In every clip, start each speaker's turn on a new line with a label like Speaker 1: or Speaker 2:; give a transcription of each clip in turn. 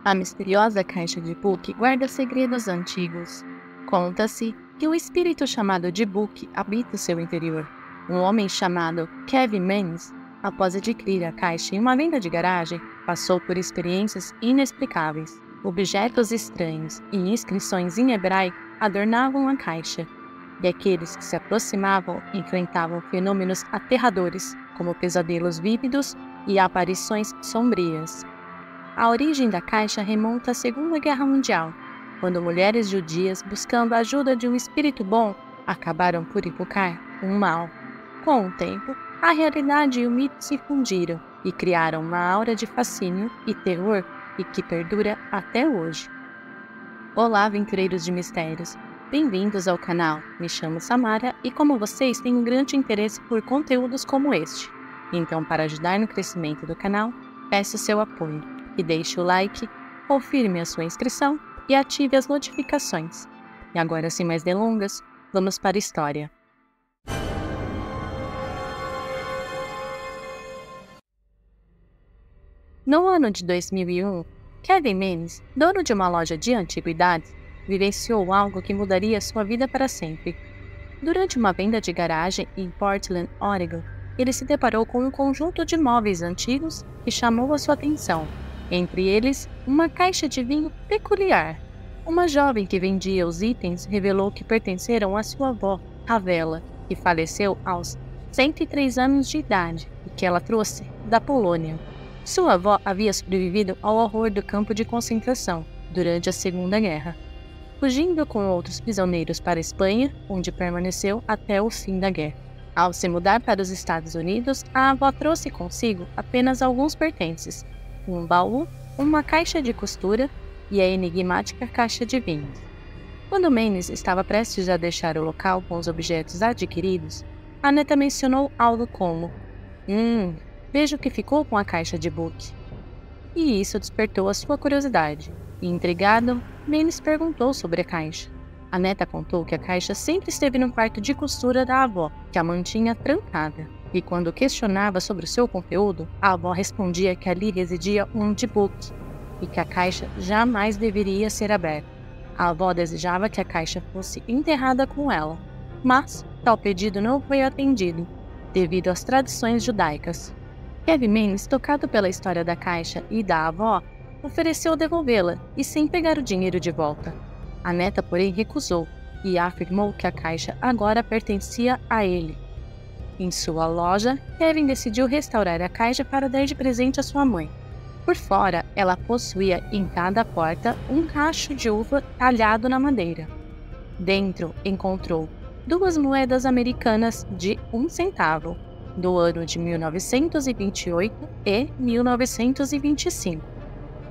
Speaker 1: A misteriosa caixa de Book guarda segredos antigos. Conta-se que um espírito chamado de Book habita o seu interior. Um homem chamado Kevin Manes, após adquirir a caixa em uma venda de garagem, passou por experiências inexplicáveis. Objetos estranhos e inscrições em hebraico adornavam a caixa, e aqueles que se aproximavam enfrentavam fenômenos aterradores, como pesadelos vívidos e aparições sombrias. A origem da caixa remonta à Segunda Guerra Mundial, quando mulheres judias, buscando a ajuda de um espírito bom, acabaram por invocar um mal. Com o tempo, a realidade e o mito se fundiram e criaram uma aura de fascínio e terror e que perdura até hoje. Olá, aventureiros de mistérios! Bem-vindos ao canal. Me chamo Samara e, como vocês, tenho um grande interesse por conteúdos como este. Então, para ajudar no crescimento do canal, peço seu apoio e deixe o like, confirme a sua inscrição e ative as notificações. E agora, sem mais delongas, vamos para a história. No ano de 2001, Kevin Manes, dono de uma loja de antiguidades, vivenciou algo que mudaria sua vida para sempre. Durante uma venda de garagem em Portland, Oregon, ele se deparou com um conjunto de móveis antigos que chamou a sua atenção. Entre eles, uma caixa de vinho peculiar. Uma jovem que vendia os itens revelou que pertenceram à sua avó, Ravela, que faleceu aos 103 anos de idade e que ela trouxe da Polônia. Sua avó havia sobrevivido ao horror do campo de concentração durante a Segunda Guerra, fugindo com outros prisioneiros para a Espanha, onde permaneceu até o fim da guerra. Ao se mudar para os Estados Unidos, a avó trouxe consigo apenas alguns pertences: um baú, uma caixa de costura e a enigmática caixa de vinhos. Quando Manes estava prestes a deixar o local com os objetos adquiridos, a neta mencionou algo como: vejo que ficou com a caixa de Book. E isso despertou a sua curiosidade. E, intrigado, Manes perguntou sobre a caixa. A neta contou que a caixa sempre esteve no quarto de costura da avó, que a mantinha trancada. E quando questionava sobre o seu conteúdo, a avó respondia que ali residia um de Book e que a caixa jamais deveria ser aberta. A avó desejava que a caixa fosse enterrada com ela, mas tal pedido não foi atendido, devido às tradições judaicas. Kevin Manes, tocado pela história da caixa e da avó, ofereceu devolvê-la e sem pegar o dinheiro de volta. A neta, porém, recusou e afirmou que a caixa agora pertencia a ele. Em sua loja, Kevin decidiu restaurar a caixa para dar de presente à sua mãe. Por fora, ela possuía em cada porta um cacho de uva talhado na madeira. Dentro, encontrou 2 moedas americanas de 1 centavo, do ano de 1928 e 1925,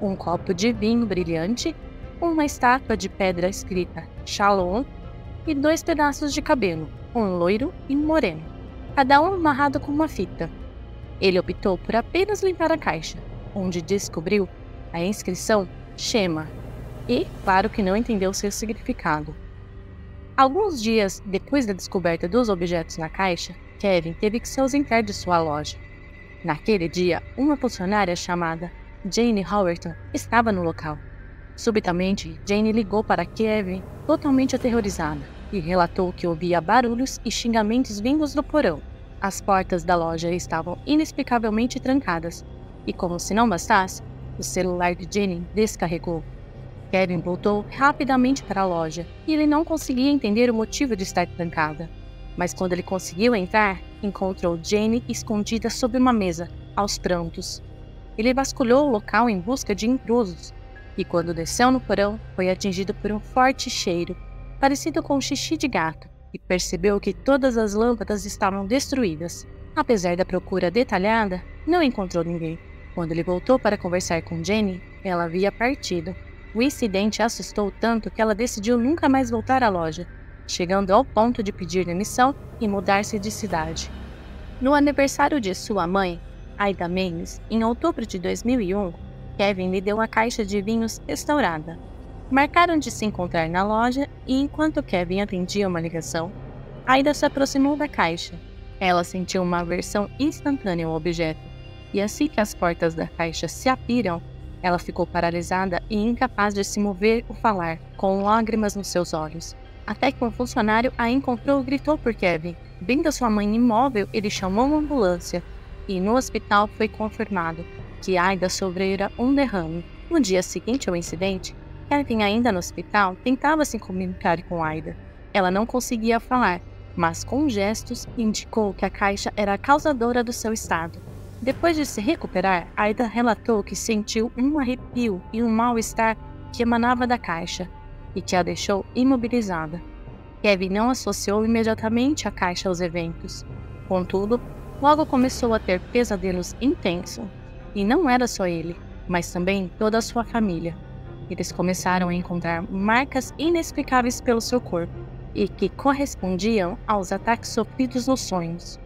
Speaker 1: um copo de vinho brilhante, uma estátua de pedra escrita Shalom e 2 pedaços de cabelo, um loiro e um moreno, cada um amarrado com uma fita. Ele optou por apenas limpar a caixa, onde descobriu a inscrição Shema e, claro que não entendeu seu significado. Alguns dias depois da descoberta dos objetos na caixa, Kevin teve que se ausentar de sua loja. Naquele dia, uma funcionária chamada Jane Howerton estava no local. Subitamente, Jane ligou para Kevin, totalmente aterrorizada, e relatou que ouvia barulhos e xingamentos vindos do porão. As portas da loja estavam inexplicavelmente trancadas, e como se não bastasse, o celular de Jane descarregou. Kevin voltou rapidamente para a loja, e ele não conseguia entender o motivo de estar trancada. Mas quando ele conseguiu entrar, encontrou Jane escondida sob uma mesa, aos prantos. Ele vasculhou o local em busca de intrusos, e quando desceu no porão, foi atingido por um forte cheiro, parecido com xixi de gato, e percebeu que todas as lâmpadas estavam destruídas. Apesar da procura detalhada, não encontrou ninguém. Quando ele voltou para conversar com Jane, ela havia partido. O incidente a assustou tanto que ela decidiu nunca mais voltar à loja, chegando ao ponto de pedir demissão e mudar-se de cidade. No aniversário de sua mãe, Ida Manes, em outubro de 2001, Kevin lhe deu a caixa de vinhos restaurada. Marcaram de se encontrar na loja e, enquanto Kevin atendia uma ligação, Ida se aproximou da caixa. Ela sentiu uma aversão instantânea ao objeto, e assim que as portas da caixa se abriram, Ela ficou paralisada e incapaz de se mover ou falar, com lágrimas nos seus olhos. Até que um funcionário a encontrou e gritou por Kevin. Vendo sua mãe imóvel, ele chamou uma ambulância. E no hospital foi confirmado que Aida sofrera um derrame. No dia seguinte ao incidente, Kevin, ainda no hospital, tentava se comunicar com Aida. Ela não conseguia falar, mas com gestos indicou que a caixa era a causadora do seu estado. Depois de se recuperar, Aida relatou que sentiu um arrepio e um mal-estar que emanava da caixa e que a deixou imobilizada. Kevin não associou imediatamente a caixa aos eventos. Contudo, logo começou a ter pesadelos intensos. E não era só ele, mas também toda a sua família. Eles começaram a encontrar marcas inexplicáveis pelo seu corpo e que correspondiam aos ataques sofridos nos sonhos.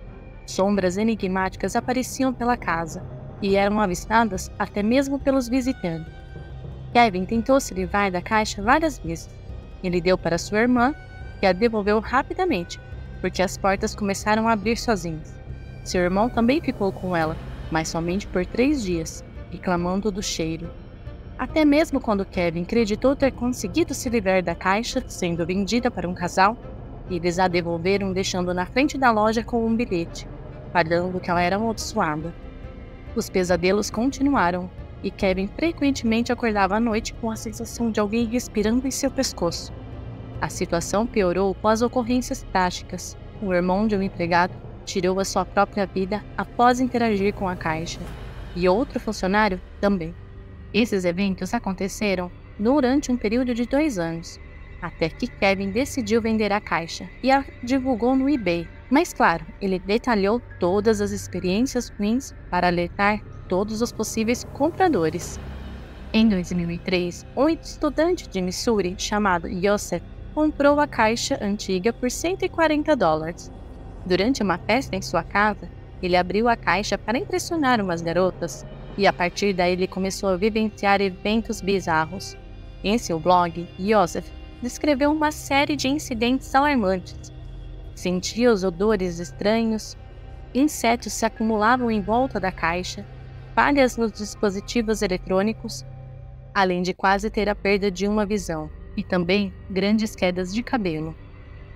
Speaker 1: Sombras enigmáticas apareciam pela casa e eram avistadas até mesmo pelos visitantes. Kevin tentou se livrar da caixa várias vezes. Ele deu para sua irmã, que a devolveu rapidamente, porque as portas começaram a abrir sozinhas. Seu irmão também ficou com ela, mas somente por 3 dias, reclamando do cheiro. Até mesmo quando Kevin acreditou ter conseguido se livrar da caixa, sendo vendida para um casal, eles a devolveram deixando na frente da loja com um bilhete, falando que ela era amaldiçoada. Os pesadelos continuaram, e Kevin frequentemente acordava à noite com a sensação de alguém respirando em seu pescoço. A situação piorou após ocorrências trágicas. O irmão de um empregado tirou a sua própria vida após interagir com a caixa, e outro funcionário também. Esses eventos aconteceram durante um período de 2 anos, até que Kevin decidiu vender a caixa e a divulgou no eBay. Mas claro, ele detalhou todas as experiências ruins para alertar todos os possíveis compradores. Em 2003, um estudante de Missouri chamado Joseph comprou a caixa antiga por $140. Durante uma festa em sua casa, ele abriu a caixa para impressionar umas garotas, e a partir daí ele começou a vivenciar eventos bizarros. Em seu blog, Joseph descreveu uma série de incidentes alarmantes. Sentia os odores estranhos, insetos se acumulavam em volta da caixa, falhas nos dispositivos eletrônicos, além de quase ter a perda de uma visão, e também grandes quedas de cabelo.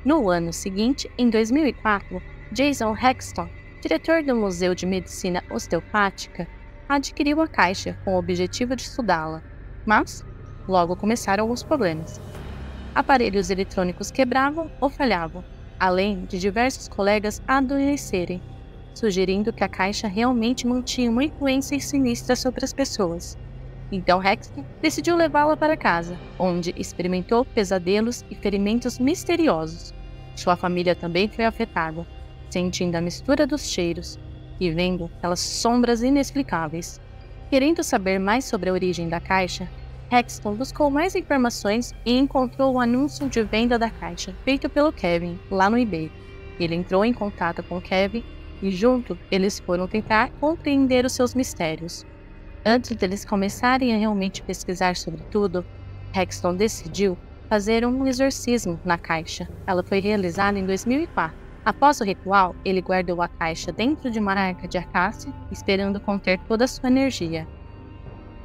Speaker 1: No ano seguinte, em 2004, Jason Hexton, diretor do Museu de Medicina Osteopática, adquiriu a caixa com o objetivo de estudá-la, mas logo começaram os problemas. Aparelhos eletrônicos quebravam ou falhavam, além de diversos colegas adoecerem, sugerindo que a caixa realmente mantinha uma influência sinistra sobre as pessoas. Então Hexton decidiu levá-la para casa, onde experimentou pesadelos e ferimentos misteriosos. Sua família também foi afetada, sentindo a mistura dos cheiros e vendo aquelas sombras inexplicáveis. Querendo saber mais sobre a origem da caixa, Hexton buscou mais informações e encontrou o anúncio de venda da caixa feito pelo Kevin lá no eBay. Ele entrou em contato com Kevin e junto eles foram tentar compreender os seus mistérios. Antes deles começarem a realmente pesquisar sobre tudo, Hexton decidiu fazer um exorcismo na caixa. Ela foi realizada em 2004. Após o ritual, ele guardou a caixa dentro de uma arca de acácia, esperando conter toda a sua energia.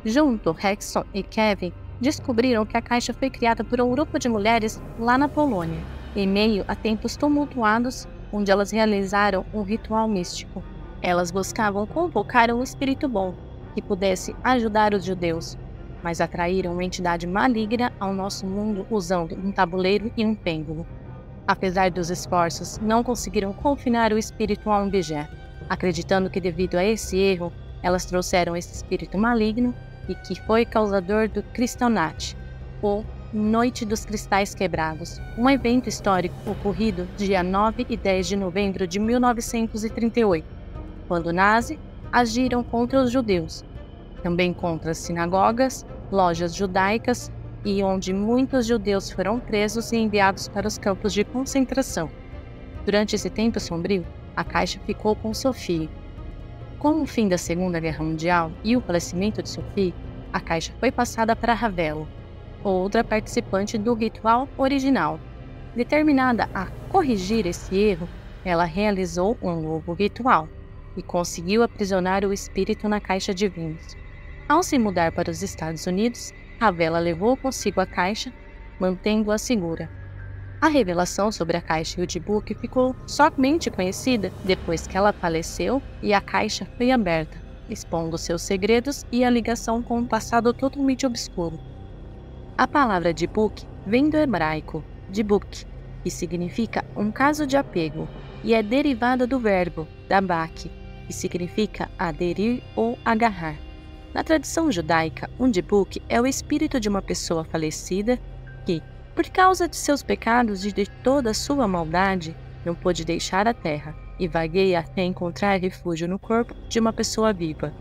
Speaker 1: Junto, Hexton e Kevin descobriram que a caixa foi criada por um grupo de mulheres lá na Polônia, em meio a tempos tumultuados, onde elas realizaram um ritual místico. Elas buscavam convocar um espírito bom, que pudesse ajudar os judeus, mas atraíram uma entidade maligna ao nosso mundo usando um tabuleiro e um pêndulo. Apesar dos esforços, não conseguiram confinar o espírito a um objeto, acreditando que devido a esse erro, elas trouxeram esse espírito maligno e que foi causador do Kristallnacht, ou Noite dos Cristais Quebrados, um evento histórico ocorrido dia 9 e 10 de novembro de 1938, quando nazis agiram contra os judeus, também contra as sinagogas, lojas judaicas e onde muitos judeus foram presos e enviados para os campos de concentração. Durante esse tempo sombrio, a caixa ficou com Sophie. Com o fim da Segunda Guerra Mundial e o falecimento de Sophie, a caixa foi passada para Ravelo, outra participante do ritual original. Determinada a corrigir esse erro, ela realizou um novo ritual e conseguiu aprisionar o espírito na caixa de vinhos. Ao se mudar para os Estados Unidos, Ravella levou consigo a caixa, mantendo-a segura. A revelação sobre a caixa e o D-Book ficou somente conhecida depois que ela faleceu e a caixa foi aberta, expondo seus segredos e a ligação com um passado totalmente obscuro. A palavra D-Book vem do hebraico D-Book, que significa um caso de apego, e é derivada do verbo dabak, que significa aderir ou agarrar. Na tradição judaica, um D-Book é o espírito de uma pessoa falecida que, por causa de seus pecados e de toda a sua maldade, não pôde deixar a terra e vagueia até encontrar refúgio no corpo de uma pessoa viva.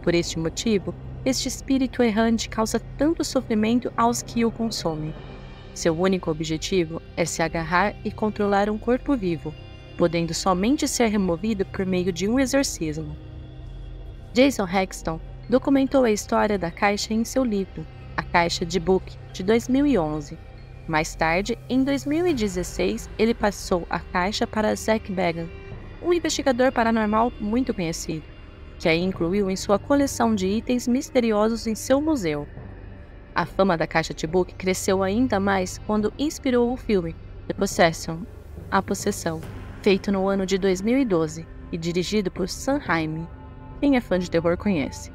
Speaker 1: Por este motivo, este espírito errante causa tanto sofrimento aos que o consomem. Seu único objetivo é se agarrar e controlar um corpo vivo, podendo somente ser removido por meio de um exorcismo. Jason Hexton documentou a história da caixa em seu livro, A Caixa D-Book, de 2011. Mais tarde, em 2016, ele passou a caixa para Zach Bagan, um investigador paranormal muito conhecido, que a incluiu em sua coleção de itens misteriosos em seu museu. A fama da caixa D-Book cresceu ainda mais quando inspirou o filme The Possession, A Possessão, feito no ano de 2012 e dirigido por Sam Raimi, quem é fã de terror conhece,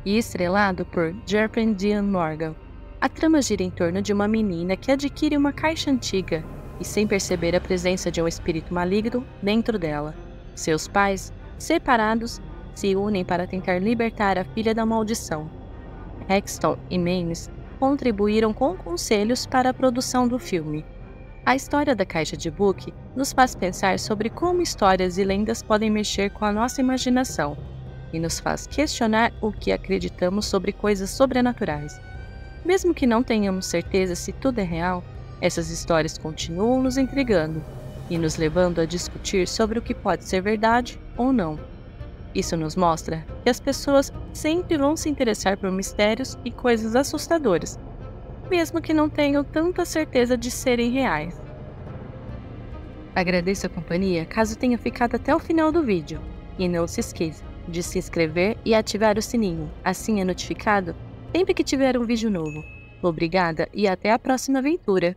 Speaker 1: e estrelado por Jeffrey Dean Morgan. A trama gira em torno de uma menina que adquire uma caixa antiga e, sem perceber a presença de um espírito maligno dentro dela. Seus pais, separados, se unem para tentar libertar a filha da maldição. Hexton e Maines contribuíram com conselhos para a produção do filme. A história da caixa D-Book nos faz pensar sobre como histórias e lendas podem mexer com a nossa imaginação e nos faz questionar o que acreditamos sobre coisas sobrenaturais. Mesmo que não tenhamos certeza se tudo é real, essas histórias continuam nos intrigando e nos levando a discutir sobre o que pode ser verdade ou não. Isso nos mostra que as pessoas sempre vão se interessar por mistérios e coisas assustadoras, mesmo que não tenham tanta certeza de serem reais. Agradeço a companhia caso tenha ficado até o final do vídeo, e não se esqueça de se inscrever e ativar o sininho, assim é notificado sempre que tiver um vídeo novo. Obrigada e até a próxima aventura!